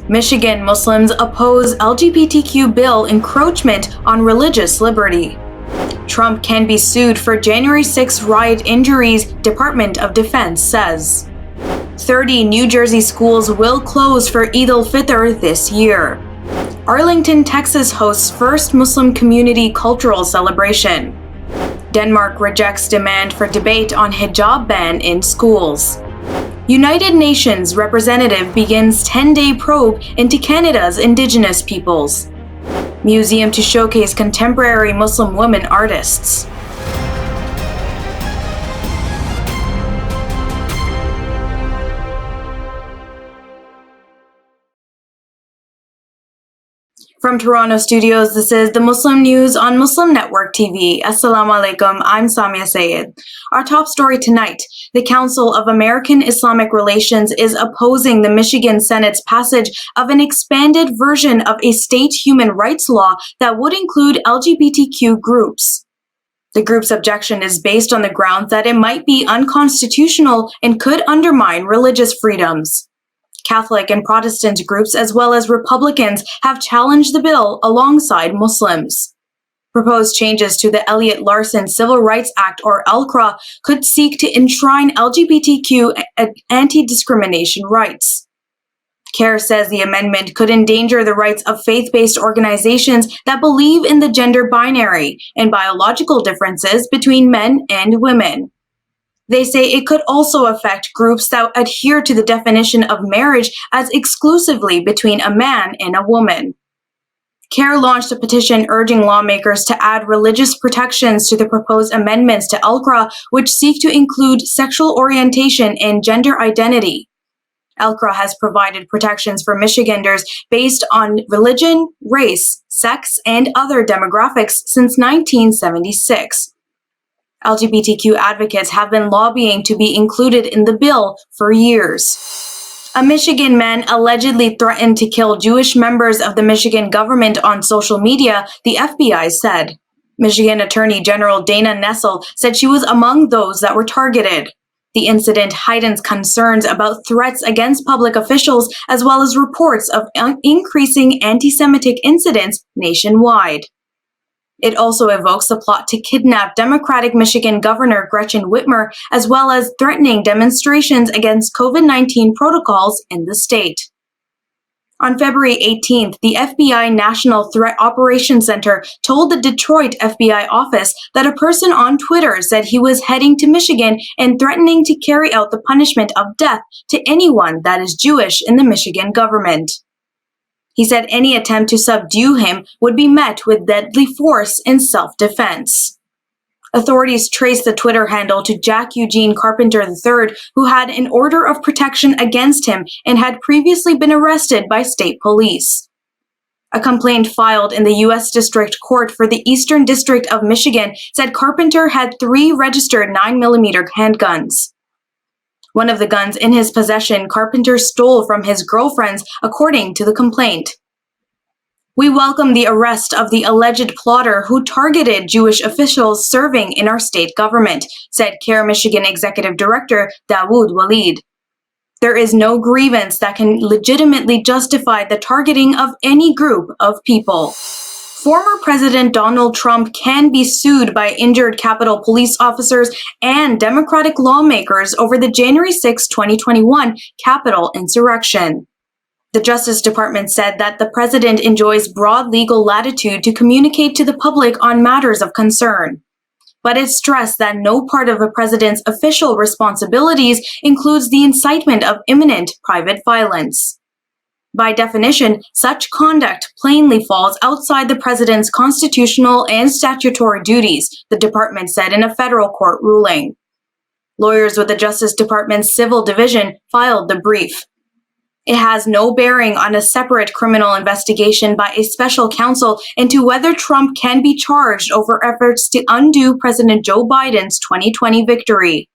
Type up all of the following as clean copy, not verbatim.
Michigan Muslims oppose LGBTQ bill encroachment on religious liberty. Trump can be sued for January 6 riot injuries, Department of Defense says. 30 New Jersey schools will close for Eid al-Fitr this year. Arlington, Texas hosts first Muslim community cultural celebration. Denmark rejects demand for debate on hijab ban in schools. United Nations representative begins 10-day probe into Canada's Indigenous peoples. Museum to showcase contemporary Muslim women artists. From Toronto studios, this is the Muslim News on Muslim Network TV. Assalamu alaikum, I'm Saamiyah Syed. Our top story tonight, the Council of American Islamic Relations is opposing the Michigan Senate's passage of an expanded version of a state human rights law that would include LGBTQ groups. The group's objection is based on the grounds that it might be unconstitutional and could undermine religious freedoms. Catholic and Protestant groups as well as Republicans have challenged the bill alongside Muslims. Proposed changes to the Elliott Larson Civil Rights Act, or ELCRA, could seek to enshrine LGBTQ anti-discrimination rights. CARE says the amendment could endanger the rights of faith-based organizations that believe in the gender binary and biological differences between men and women. They say it could also affect groups that adhere to the definition of marriage as exclusively between a man and a woman. CARE launched a petition urging lawmakers to add religious protections to the proposed amendments to ELCRA, which seek to include sexual orientation and gender identity. ELCRA has provided protections for Michiganders based on religion, race, sex, and other demographics since 1976. LGBTQ advocates have been lobbying to be included in the bill for years. A Michigan man allegedly threatened to kill Jewish members of the Michigan government on social media, the FBI said. Michigan Attorney General Dana Nessel said she was among those that were targeted. The incident heightens concerns about threats against public officials as well as reports of increasing anti-Semitic incidents nationwide. It also evokes a plot to kidnap Democratic Michigan Governor Gretchen Whitmer, as well as threatening demonstrations against COVID-19 protocols in the state. On February 18th, the FBI National Threat Operations Center told the Detroit FBI office that a person on Twitter said he was heading to Michigan and threatening to carry out the punishment of death to anyone that is Jewish in the Michigan government. He said any attempt to subdue him would be met with deadly force in self-defense. Authorities traced the Twitter handle to Jack Eugene Carpenter III, who had an order of protection against him and had previously been arrested by state police. A complaint filed in the U.S. District Court for the Eastern District of Michigan said Carpenter had 3 registered 9mm handguns. One of the guns in his possession Carpenter stole from his girlfriends, according to the complaint. We welcome the arrest of the alleged plotter who targeted Jewish officials serving in our state government, said CARE Michigan Executive Director Dawood Walid. There is no grievance that can legitimately justify the targeting of any group of people. Former President Donald Trump can be sued by injured Capitol Police officers and Democratic lawmakers over the January 6, 2021 Capitol insurrection. The Justice Department said that the president enjoys broad legal latitude to communicate to the public on matters of concern. But it stressed that no part of a president's official responsibilities includes the incitement of imminent private violence. By definition, such conduct plainly falls outside the president's constitutional and statutory duties, the department said in a federal court ruling. Lawyers with the Justice Department's Civil Division filed the brief. It has no bearing on a separate criminal investigation by a special counsel into whether Trump can be charged over efforts to undo President Joe Biden's 2020 victory.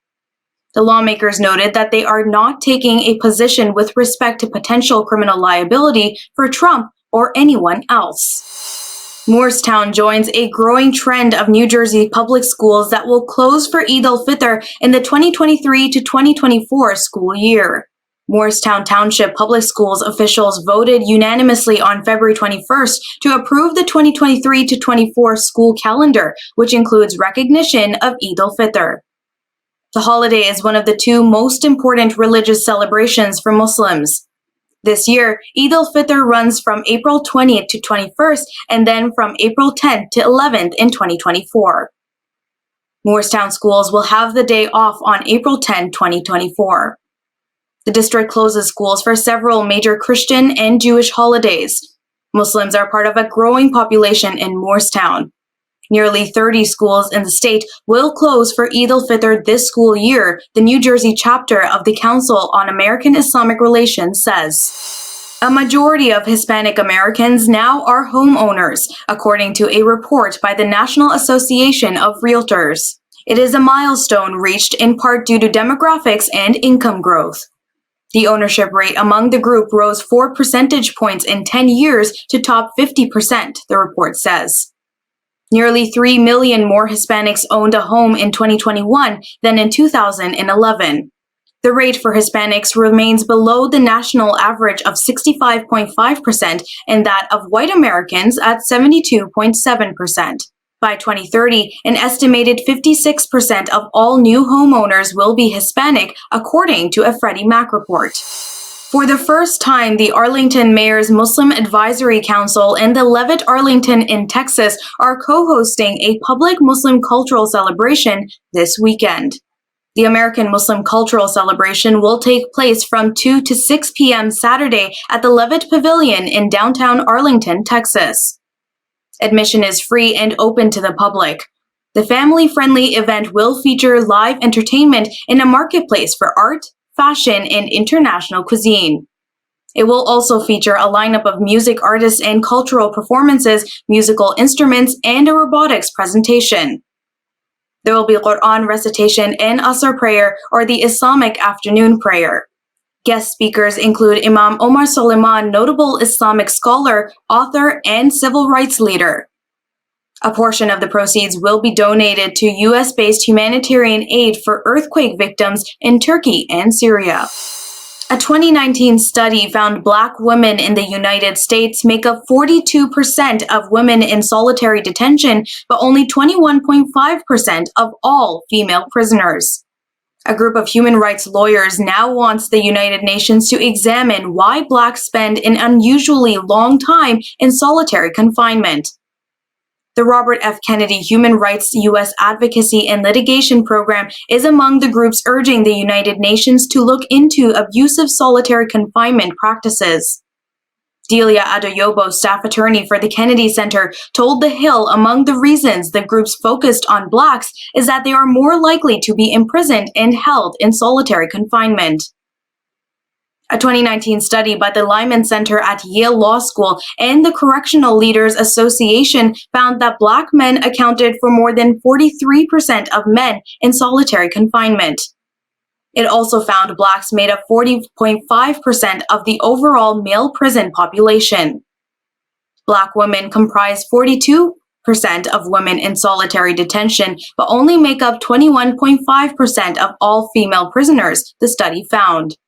The lawmakers noted that they are not taking a position with respect to potential criminal liability for Trump or anyone else. Moorestown joins a growing trend of New Jersey public schools that will close for Eid al-Fitr in the 2023 to 2024 school year. Morristown Township Public Schools officials voted unanimously on February 21st to approve the 2023-24 school calendar, which includes recognition of Eid al-Fitr. The holiday is one of the two most important religious celebrations for Muslims. This year, Eid al-Fitr runs from April 20th to 21st and then from April 10th to 11th in 2024. Morristown schools will have the day off on April 10, 2024. The district closes schools for several major Christian and Jewish holidays. Muslims are part of a growing population in Morristown. Nearly 30 schools in the state will close for Eid al-Fitr this school year, the New Jersey chapter of the Council on American-Islamic Relations says. A majority of Hispanic Americans now are homeowners, according to a report by the National Association of Realtors. It is a milestone reached in part due to demographics and income growth. The ownership rate among the group rose 4 percentage points in 10 years to top 50%, the report says. Nearly 3 million more Hispanics owned a home in 2021 than in 2011. The rate for Hispanics remains below the national average of 65.5% and that of white Americans at 72.7%. By 2030, an estimated 56% of all new homeowners will be Hispanic, according to a Freddie Mac report. For the first time, the Arlington Mayor's Muslim Advisory Council and the Levitt Arlington in Texas are co-hosting a public Muslim cultural celebration this weekend. The American Muslim Cultural Celebration will take place from 2 to 6 p.m. Saturday at the Levitt Pavilion in downtown Arlington, Texas. Admission is free and open to the public. The family-friendly event will feature live entertainment in a marketplace for art, fashion, and international cuisine. It will also feature a lineup of music artists and cultural performances, musical instruments, and a robotics presentation. There will be Quran recitation and Asr prayer, or the Islamic afternoon prayer. Guest speakers include Imam Omar Suleiman, notable Islamic scholar, author, and civil rights leader. A portion of the proceeds will be donated to U.S.-based humanitarian aid for earthquake victims in Turkey and Syria. A 2019 study found Black women in the United States make up 42% of women in solitary detention, but only 21.5% of all female prisoners. A group of human rights lawyers now wants the United Nations to examine why Blacks spend an unusually long time in solitary confinement. The Robert F. Kennedy Human Rights U.S. Advocacy and Litigation Program is among the groups urging the United Nations to look into abusive solitary confinement practices. Delia Adeyobo, staff attorney for the Kennedy Center, told The Hill among the reasons the groups focused on Blacks is that they are more likely to be imprisoned and held in solitary confinement. A 2019 study by the Lyman Center at Yale Law School and the Correctional Leaders Association found that Black men accounted for more than 43% of men in solitary confinement. It also found Blacks made up 40.5% of the overall male prison population. Black women comprise 42% of women in solitary detention, but only make up 21.5% of all female prisoners, the study found.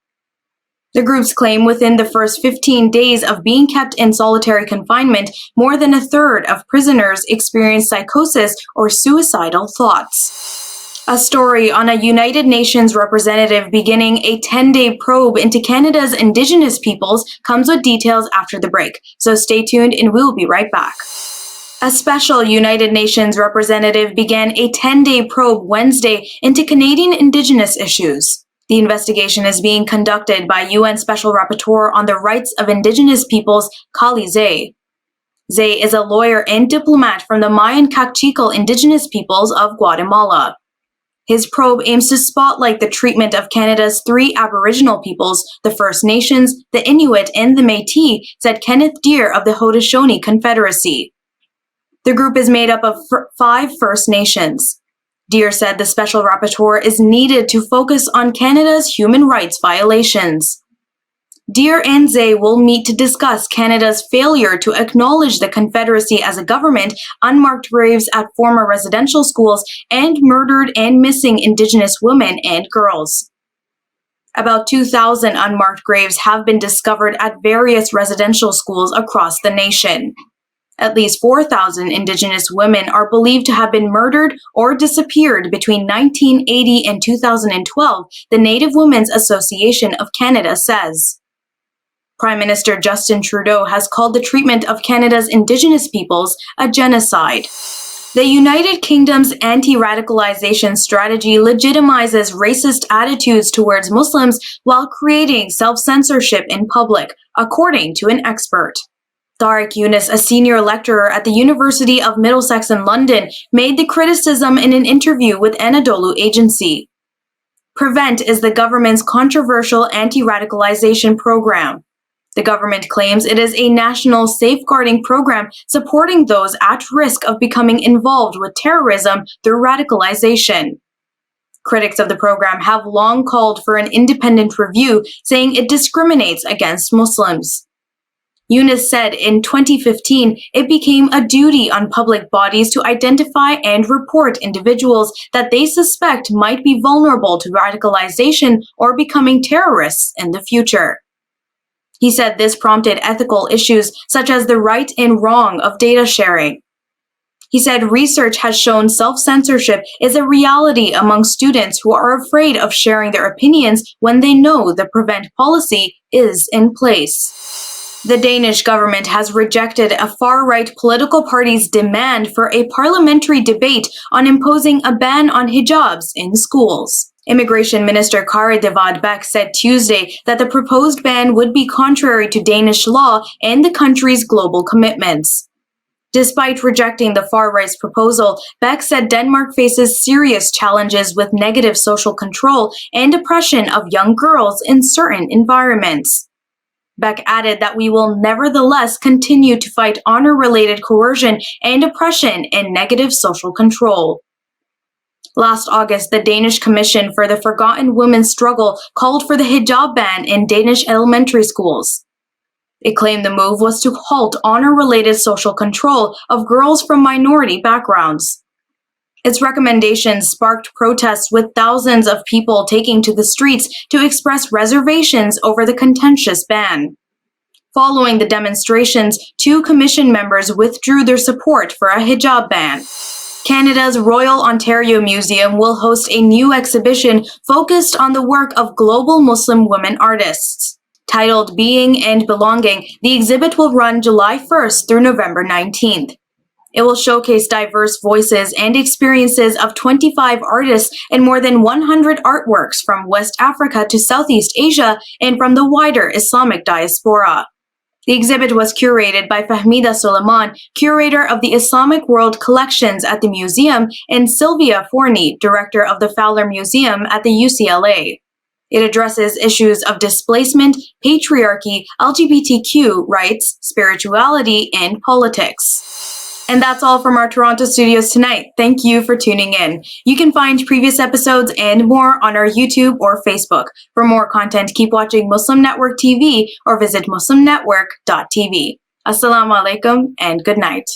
The groups claim within the first 15 days of being kept in solitary confinement, more than a third of prisoners experience psychosis or suicidal thoughts. A story on a United Nations representative beginning a 10-day probe into Canada's Indigenous peoples comes with details after the break, so stay tuned and we'll be right back. A special United Nations representative began a 10-day probe Wednesday into Canadian Indigenous issues. The investigation is being conducted by UN Special Rapporteur on the Rights of Indigenous Peoples, Kali Zay. Zay is a lawyer and diplomat from the Mayan Kaqchikel Indigenous Peoples of Guatemala. His probe aims to spotlight the treatment of Canada's 3 Aboriginal peoples, the First Nations, the Inuit, and the Métis, said Kenneth Deere of the Haudenosaunee Confederacy. The group is made up of 5 First Nations. Deere said the special rapporteur is needed to focus on Canada's human rights violations. Deere and Zay will meet to discuss Canada's failure to acknowledge the Confederacy as a government, unmarked graves at former residential schools, and murdered and missing Indigenous women and girls. About 2,000 unmarked graves have been discovered at various residential schools across the nation. At least 4,000 Indigenous women are believed to have been murdered or disappeared between 1980 and 2012, the Native Women's Association of Canada says. Prime Minister Justin Trudeau has called the treatment of Canada's Indigenous peoples a genocide. The United Kingdom's anti-radicalization strategy legitimizes racist attitudes towards Muslims while creating self-censorship in public, according to an expert. Tariq Yunus, a senior lecturer at the University of Middlesex in London, made the criticism in an interview with Anadolu Agency. PREVENT is the government's controversial anti-radicalization program. The government claims it is a national safeguarding program supporting those at risk of becoming involved with terrorism through radicalization. Critics of the program have long called for an independent review, saying it discriminates against Muslims. Yunus said in 2015 it became a duty on public bodies to identify and report individuals that they suspect might be vulnerable to radicalization or becoming terrorists in the future. He said this prompted ethical issues such as the right and wrong of data sharing. He said research has shown self-censorship is a reality among students who are afraid of sharing their opinions when they know the PREVENT policy is in place. The Danish government has rejected a far-right political party's demand for a parliamentary debate on imposing a ban on hijabs in schools. Immigration Minister Kari Devad Bek said Tuesday that the proposed ban would be contrary to Danish law and the country's global commitments. Despite rejecting the far-right's proposal, Bek said Denmark faces serious challenges with negative social control and oppression of young girls in certain environments. Bek added that we will nevertheless continue to fight honor-related coercion and oppression and negative social control. Last August, the Danish Commission for the Forgotten Women's Struggle called for the hijab ban in Danish elementary schools. It claimed the move was to halt honor-related social control of girls from minority backgrounds. Its recommendations sparked protests with thousands of people taking to the streets to express reservations over the contentious ban. Following the demonstrations, 2 commission members withdrew their support for a hijab ban. Canada's Royal Ontario Museum will host a new exhibition focused on the work of global Muslim women artists. Titled Being and Belonging, the exhibit will run July 1st through November 19th. It will showcase diverse voices and experiences of 25 artists and more than 100 artworks from West Africa to Southeast Asia and from the wider Islamic diaspora. The exhibit was curated by Fahmida Suleiman, curator of the Islamic World Collections at the museum, and Sylvia Forney, director of the Fowler Museum at the UCLA. It addresses issues of displacement, patriarchy, LGBTQ rights, spirituality, and politics. And that's all from our Toronto studios tonight. Thank you for tuning in. You can find previous episodes and more on our YouTube or Facebook. For more content, keep watching Muslim Network TV or visit muslimnetwork.tv. Assalamu alaikum and good night.